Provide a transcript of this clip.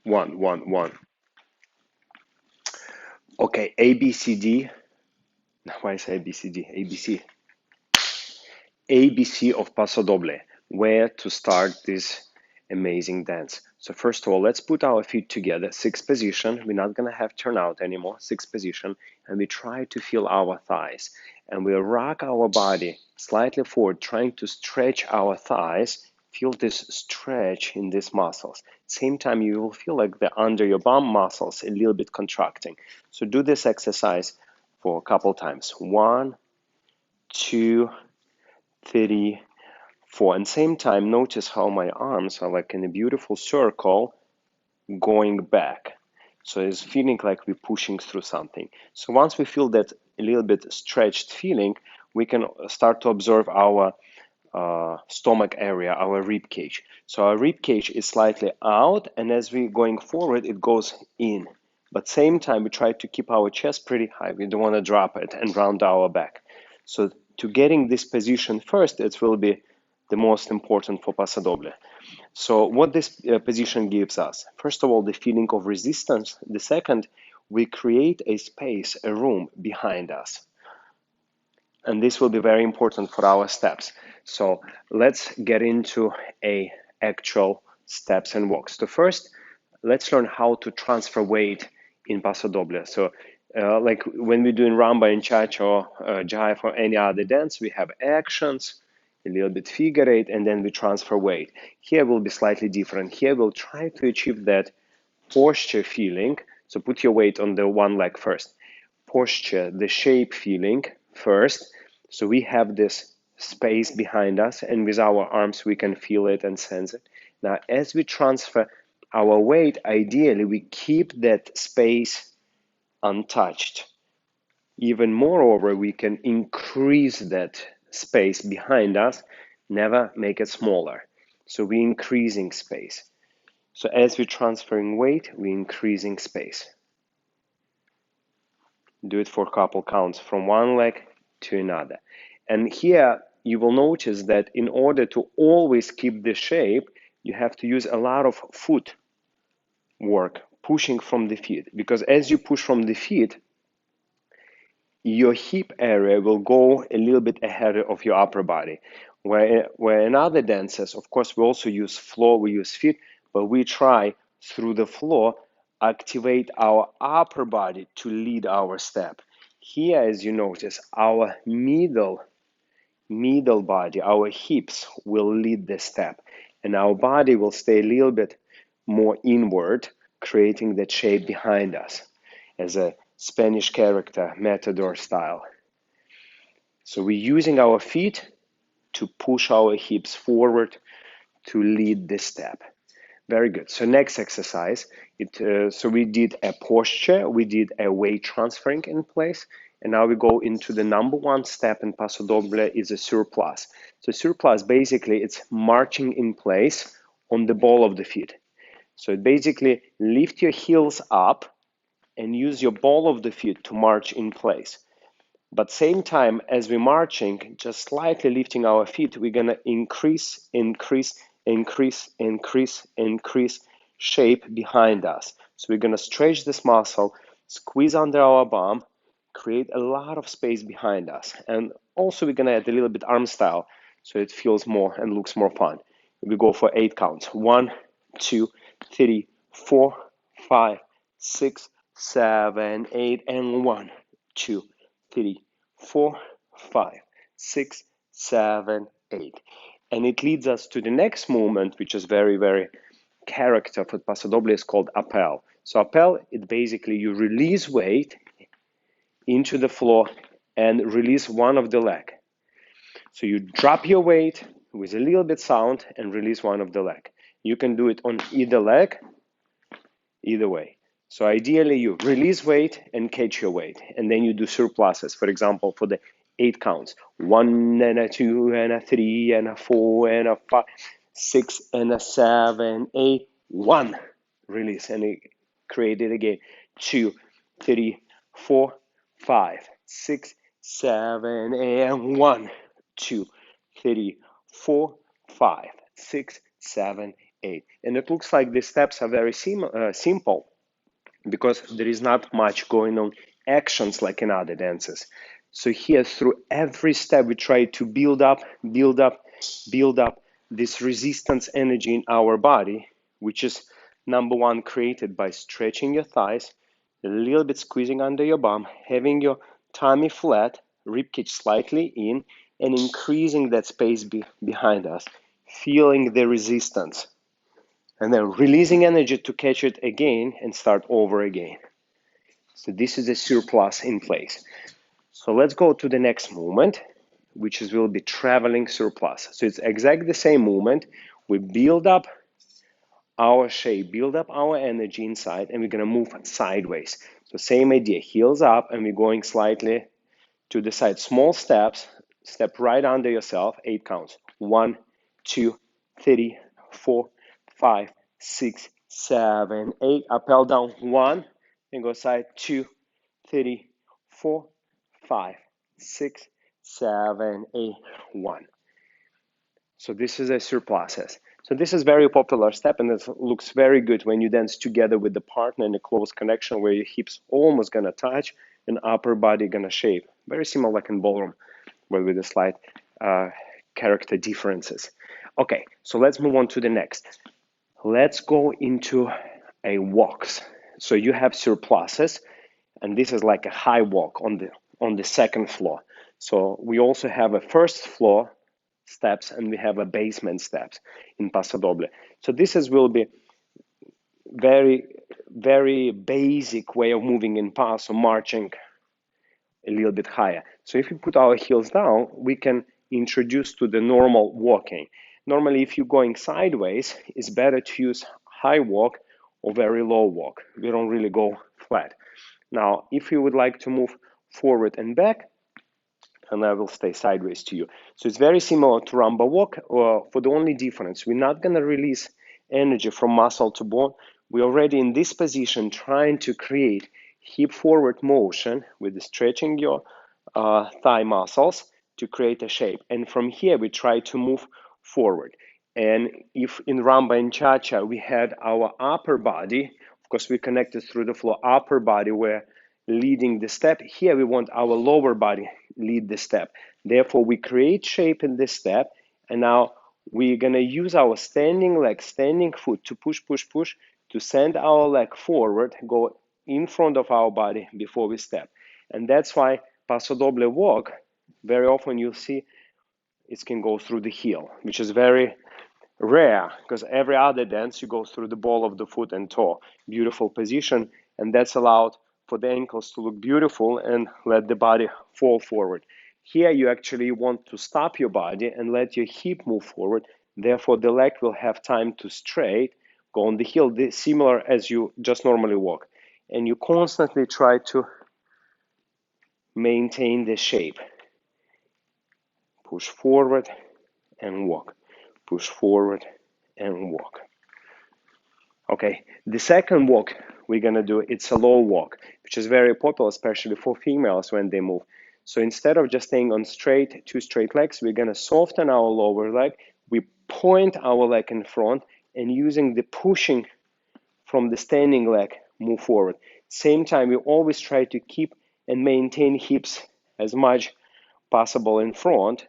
1. Okay, A, B, C, D. Why is A, B, C, D? A, B, C. ABC of Paso Doble, where to start this amazing dance. So first of all, let's put our feet together, sixth position. We're not gonna have turnout anymore, sixth position, and we try to feel our thighs. And we rock our body slightly forward, trying to stretch our thighs. Feel this stretch in these muscles. Same time, you will feel like the under your bum muscles a little bit contracting. So do this exercise for a couple times. 1, 2, 3, 4. And same time, notice how my arms are like in a beautiful circle going back. So it's feeling like we're pushing through something. So once we feel that a little bit stretched feeling, we can start to observe our stomach area, our rib cage. So our rib cage is slightly out, and as we're going forward, it goes in. But same time, we try to keep our chest pretty high. We don't want to drop it and round our back. So to getting this position first, it will be the most important for Paso Doble. So what this position gives us? First of all, the feeling of resistance. The second, we create a space, a room behind us. And this will be very important for our steps. So let's get into a actual steps and walks. So first, let's learn how to transfer weight in Paso Doble. So like when we're doing Ramba and Cha-Cha or Jive or any other dance, we have actions, a little bit figure eight, and then we transfer weight. Here will be slightly different. Here we'll try to achieve that posture feeling. So put your weight on the one leg first. Posture, the shape feeling first. So we have this space behind us, and with our arms we can feel it and sense it. Now, as we transfer our weight, ideally we keep that space untouched. Even moreover, we can increase that space behind us, never make it smaller. So we're increasing space. So as we're transferring weight, we're increasing space. Do it for a couple counts from one leg to another. And here you will notice that in order to always keep the shape, you have to use a lot of foot work, pushing from the feet. Because as you push from the feet, your hip area will go a little bit ahead of your upper body. Where in other dances, of course, we also use floor, we use feet, but we try through the floor activate our upper body to lead our step. Here, as you notice, our middle body, our hips will lead the step, and our body will stay a little bit more inward, creating that shape behind us as a Spanish character, matador style. So we're using our feet to push our hips forward to lead the step. Very good. So next exercise, so we did a posture, we did a weight transferring in place, and now we go into the number one step in Paso Doble is a surplus. So surplus, basically, it's marching in place on the ball of the feet. So basically, lift your heels up and use your ball of the feet to march in place. But same time as we're marching, just slightly lifting our feet, we're gonna increase shape behind us. So we're gonna stretch this muscle, squeeze under our bum, create a lot of space behind us. And also we're gonna add a little bit arm style so it feels more and looks more fun. We go for 8 counts. 1, 2, 3, 4, 5, 6, 7, 8, and 1, 2, 3, 4, 5, 6, 7, 8. And it leads us to the next movement, which is very, very character for Paso Doble, is called appel. So appel, it basically you release weight into the floor and release one of the leg. So you drop your weight with a little bit sound and release one of the leg. You can do it on either leg, either way. So ideally you release weight and catch your weight, and then you do surpluses. For example, for the 8 counts, 1 and a 2 and a 3 and a 4 and a 5, 6 and a 7, 8, 1. Release and create it again. 2, 3, 4, 5, 6, 7, and 1, 2, 3, 4, 5, 6, 7, 8. And it looks like the steps are very simple because there is not much going on actions like in other dances. So here, through every step, we try to build up, build up, build up this resistance energy in our body, which is number one, created by stretching your thighs, a little bit squeezing under your bum, having your tummy flat, ribcage slightly in, and increasing that space behind us, feeling the resistance, and then releasing energy to catch it again and start over again. So this is a surplus in place. So let's go to the next movement, which will be traveling surplus. So it's exactly the same movement. We build up our shape, build up our energy inside, and we're gonna move sideways. So same idea, heels up, and we're going slightly to the side. Small steps, step right under yourself, 8 counts. 1, 2, 3, 4, 5, 6, 7, 8. Appel down, 1, and go side, 2, 3, 4, 5, 6, 7, 8, 1. So this is a surpluses. So this is very popular step, and it looks very good when you dance together with the partner in a close connection where your hips almost gonna touch and upper body gonna shape. Very similar like in ballroom, but with a slight character differences. Okay, so let's move on to the next. Let's go into a walks. So you have surpluses, and this is like a high walk on the second floor. So we also have a first floor steps, and we have a basement steps in Paso Doble. So this will be very, very basic way of moving in Paso, marching a little bit higher. So if we put our heels down, we can introduce to the normal walking. Normally, if you're going sideways, it's better to use high walk or very low walk. We don't really go flat. Now, if you would like to move forward and back, and I will stay sideways to you. So it's very similar to rumba walk, for the only difference, we're not going to release energy from muscle to bone. We're already in this position trying to create hip forward motion with stretching your thigh muscles to create a shape. And from here, we try to move forward. And if in rumba and cha-cha, we had our upper body, of course, we connected through the floor, upper body where leading the step. Here we want our lower body lead the step. Therefore, we create shape in this step, and now we're gonna use our standing leg, standing foot to push, push, push, to send our leg forward, go in front of our body before we step. And that's why Paso Doble walk, very often you'll see it can go through the heel, which is very rare because every other dance you go through the ball of the foot and toe. Beautiful position, and that's allowed for the ankles to look beautiful and let the body fall forward. Here you actually want to stop your body and let your hip move forward. Therefore, the leg will have time to straight, go on the heel, similar as you just normally walk. And you constantly try to maintain the shape. Push forward and walk. Push forward and walk. Okay, the second walk we're gonna do, it's a low walk, which is very popular, especially for females when they move. So instead of just staying on two straight legs, we're gonna soften our lower leg. We point our leg in front and using the pushing from the standing leg, move forward. Same time, we always try to keep and maintain hips as much possible in front